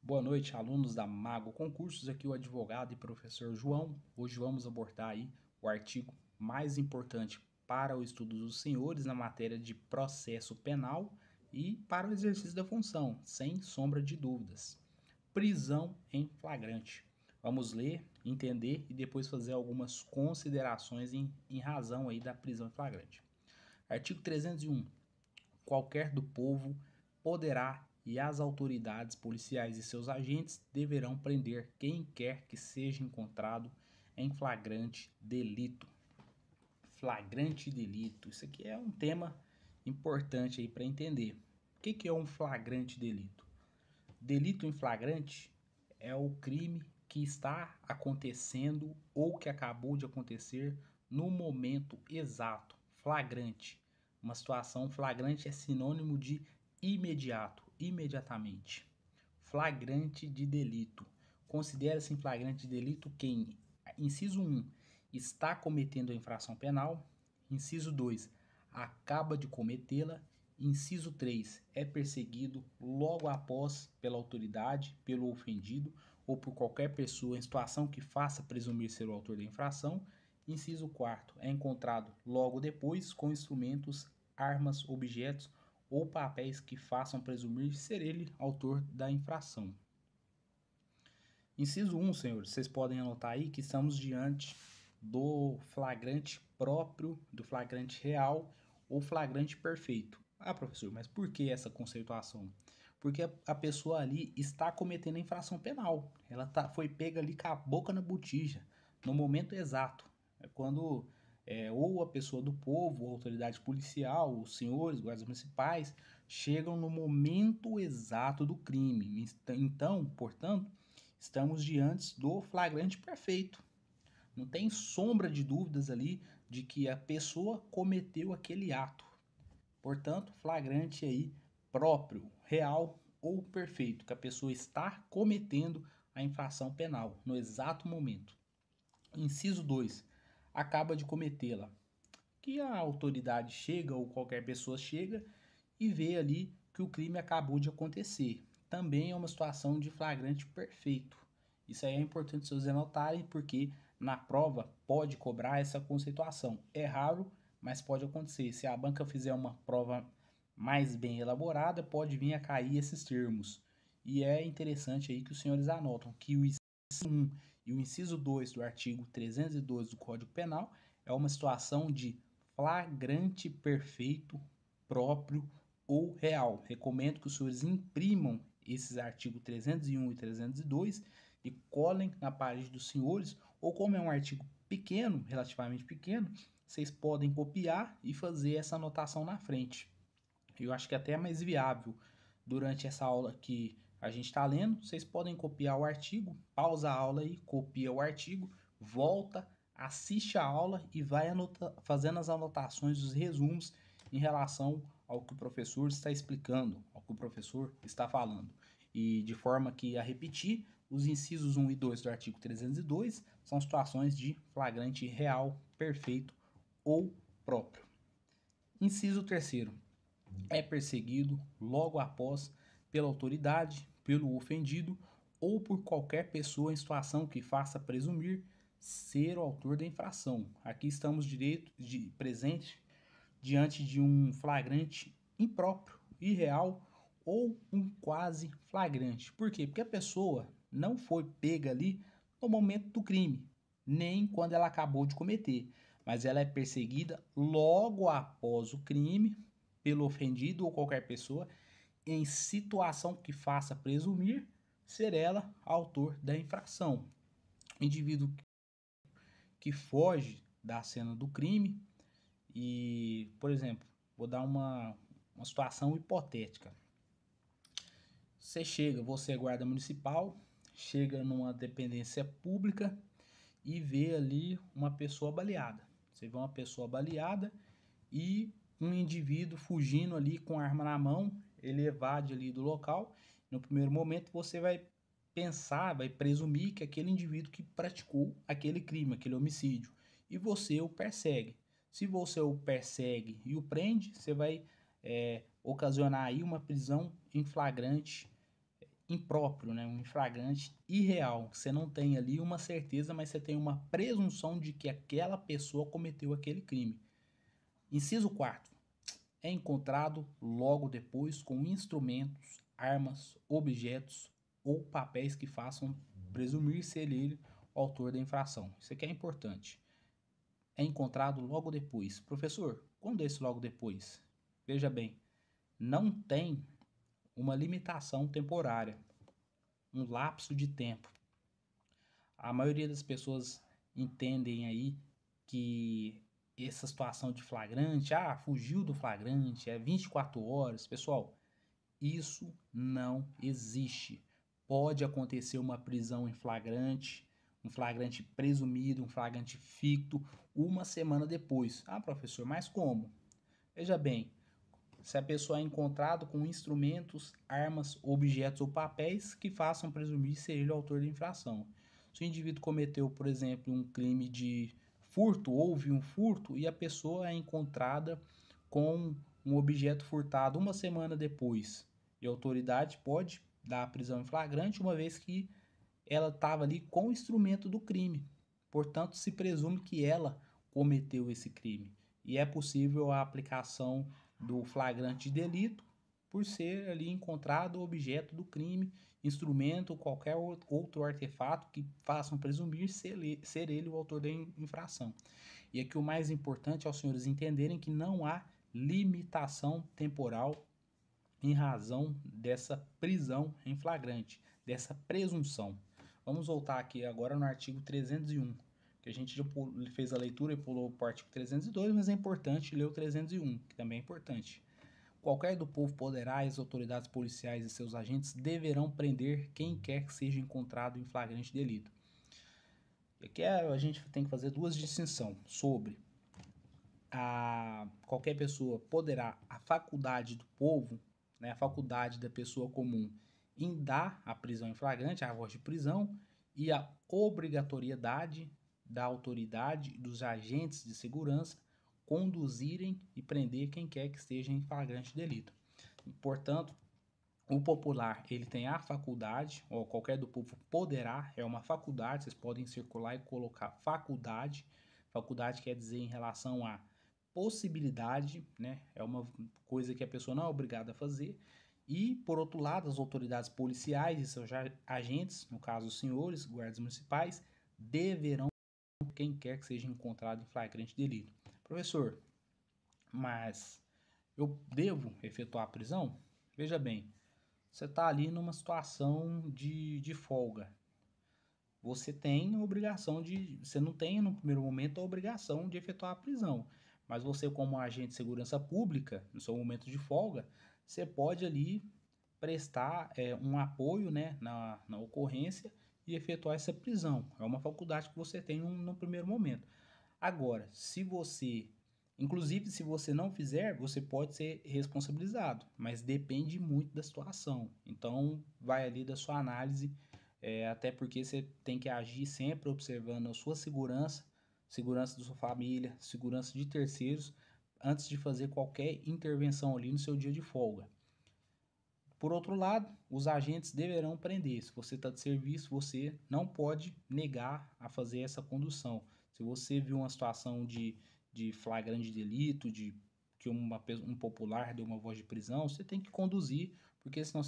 Boa noite, alunos da Mago Concursos. Aqui o advogado e professor João. Hoje vamos abordar aí o artigo mais importante para o estudo dos senhores na matéria de processo penal e para o exercício da função, sem sombra de dúvidas. Prisão em flagrante. Vamos ler, entender e depois fazer algumas considerações em razão aí da prisão em flagrante. Artigo 301. Qualquer do povo poderá e as autoridades policiais e seus agentes deverão prender quem quer que seja encontrado em flagrante delito. Flagrante delito. Isso aqui é um tema importante aí para entender. O que é um flagrante delito? Delito em flagrante é o crime que está acontecendo ou que acabou de acontecer no momento exato. Flagrante. Uma situação flagrante é sinônimo de imediato, imediatamente. Flagrante de delito. Considera-se em flagrante de delito quem, inciso 1, está cometendo a infração penal, inciso 2, acaba de cometê-la, inciso 3, é perseguido logo após pela autoridade, pelo ofendido ou por qualquer pessoa em situação que faça presumir ser o autor da infração. Inciso 4, é encontrado logo depois com instrumentos, armas, objetos ou papéis que façam presumir ser ele autor da infração. Inciso 1, senhores, vocês podem anotar aí que estamos diante do flagrante próprio, do flagrante real ou flagrante perfeito. Ah, professor, mas por que essa conceituação? Porque a pessoa ali está cometendo a infração penal. Ela foi pega ali com a boca na botija, no momento exato. É quando ou a pessoa do povo, a autoridade policial, os senhores, guardas municipais, chegam no momento exato do crime. Então, portanto, estamos diante do flagrante perfeito. Não tem sombra de dúvidas ali de que a pessoa cometeu aquele ato. Portanto, flagrante aí próprio, real ou perfeito, que a pessoa está cometendo a infração penal no exato momento. Inciso 2. Acaba de cometê-la. Que a autoridade chega ou qualquer pessoa chega e vê ali que o crime acabou de acontecer. Também é uma situação de flagrante perfeito. Isso aí é importante vocês anotarem, porque na prova pode cobrar essa conceituação. É raro, mas pode acontecer. Se a banca fizer uma prova mais bem elaborada, pode vir a cair esses termos. E é interessante aí que os senhores anotam que o inciso 1 e o inciso 2 do artigo 302 do Código Penal é uma situação de flagrante perfeito próprio ou real. Recomendo que os senhores imprimam esses artigos 301 e 302 e colhem na parede dos senhores, ou como é um artigo pequeno, relativamente pequeno, vocês podem copiar e fazer essa anotação na frente. Eu acho que até é mais viável durante essa aula que a gente está lendo, vocês podem copiar o artigo, pausa a aula e copia o artigo, volta, assiste a aula e vai fazendo as anotações, os resumos em relação ao que o professor está explicando, ao que o professor está falando. E de forma que a repetir, os incisos 1 e 2 do artigo 302 são situações de flagrante real, perfeito ou próprio. Inciso 3º. É perseguido logo após pela autoridade, pelo ofendido ou por qualquer pessoa em situação que faça presumir ser o autor da infração. Aqui estamos presente diante de um flagrante impróprio, irreal ou um quase flagrante. Por quê? Porque a pessoa não foi pega ali no momento do crime, nem quando ela acabou de cometer, mas ela é perseguida logo após o crime pelo ofendido ou qualquer pessoa em situação que faça presumir ser ela autor da infração. Indivíduo que foge da cena do crime e, por exemplo, vou dar uma situação hipotética. Você é guarda municipal, chega numa dependência pública e vê ali uma pessoa baleada. Você vê uma pessoa baleada e um indivíduo fugindo ali com a arma na mão, ele evade ali do local. No primeiro momento você vai pensar, vai presumir que aquele indivíduo que praticou aquele crime, aquele homicídio, e você o persegue. Se você o persegue e o prende, você vai ocasionar aí uma prisão em flagrante impróprio, né? Um flagrante irreal. Você não tem ali uma certeza, mas você tem uma presunção de que aquela pessoa cometeu aquele crime. Inciso 4. É encontrado logo depois com instrumentos, armas, objetos ou papéis que façam presumir ser ele o autor da infração. Isso aqui é importante. É encontrado logo depois. Professor, quando é esse logo depois? Veja bem, não tem uma limitação temporária, um lapso de tempo. A maioria das pessoas entendem aí que essa situação de flagrante, fugiu do flagrante, é 24 horas. Pessoal, isso não existe. Pode acontecer uma prisão em flagrante, um flagrante presumido, um flagrante ficto, uma semana depois. Professor, mas como? Veja bem, se a pessoa é encontrada com instrumentos, armas, objetos ou papéis que façam presumir ser ele o autor da infração. Se o indivíduo cometeu, por exemplo, um crime de furto, houve um furto e a pessoa é encontrada com um objeto furtado uma semana depois, e a autoridade pode dar a prisão em flagrante, uma vez que ela estava ali com o instrumento do crime. Portanto, se presume que ela cometeu esse crime. E é possível a aplicação do flagrante de delito por ser ali encontrado o objeto do crime, instrumento ou qualquer outro artefato que façam presumir ser ele o autor da infração. E aqui o mais importante é os senhores entenderem que não há limitação temporal em razão dessa prisão em flagrante, dessa presunção. Vamos voltar aqui agora no artigo 301, que a gente já fez a leitura e pulou para o artigo 302, mas é importante ler o 301, que também é importante. Qualquer do povo poderá, as autoridades policiais e seus agentes deverão prender quem quer que seja encontrado em flagrante delito. E aqui a gente tem que fazer duas distinções sobre qualquer pessoa poderá, a faculdade do povo, né, a faculdade da pessoa comum em dar a prisão em flagrante, a voz de prisão, e a obrigatoriedade da autoridade dos agentes de segurança conduzirem e prender quem quer que esteja em flagrante delito. Portanto, o popular, ele tem a faculdade, ou qualquer do povo poderá, é uma faculdade, vocês podem circular e colocar faculdade. Faculdade quer dizer em relação a possibilidade, né? É uma coisa que a pessoa não é obrigada a fazer. E, por outro lado, as autoridades policiais e seus agentes, no caso os senhores, guardas municipais, deverão quem quer que seja encontrado em flagrante delito. Professor, mas eu devo efetuar a prisão? Veja bem, você está ali numa situação de folga. Você tem a obrigação de... Você não tem, no primeiro momento, a obrigação de efetuar a prisão. Mas você, como agente de segurança pública, no seu momento de folga, você pode ali prestar um apoio, né, na ocorrência e efetuar essa prisão. É uma faculdade que você tem no primeiro momento. Agora, inclusive se você não fizer, você pode ser responsabilizado, mas depende muito da situação. Então, vai ali da sua análise, até porque você tem que agir sempre observando a sua segurança, segurança da sua família, segurança de terceiros, antes de fazer qualquer intervenção ali no seu dia de folga. Por outro lado, os agentes deverão prender. Se você está de serviço, você não pode negar a fazer essa condução. Se você viu uma situação de flagrante delito, de que um popular deu uma voz de prisão, você tem que conduzir, porque senão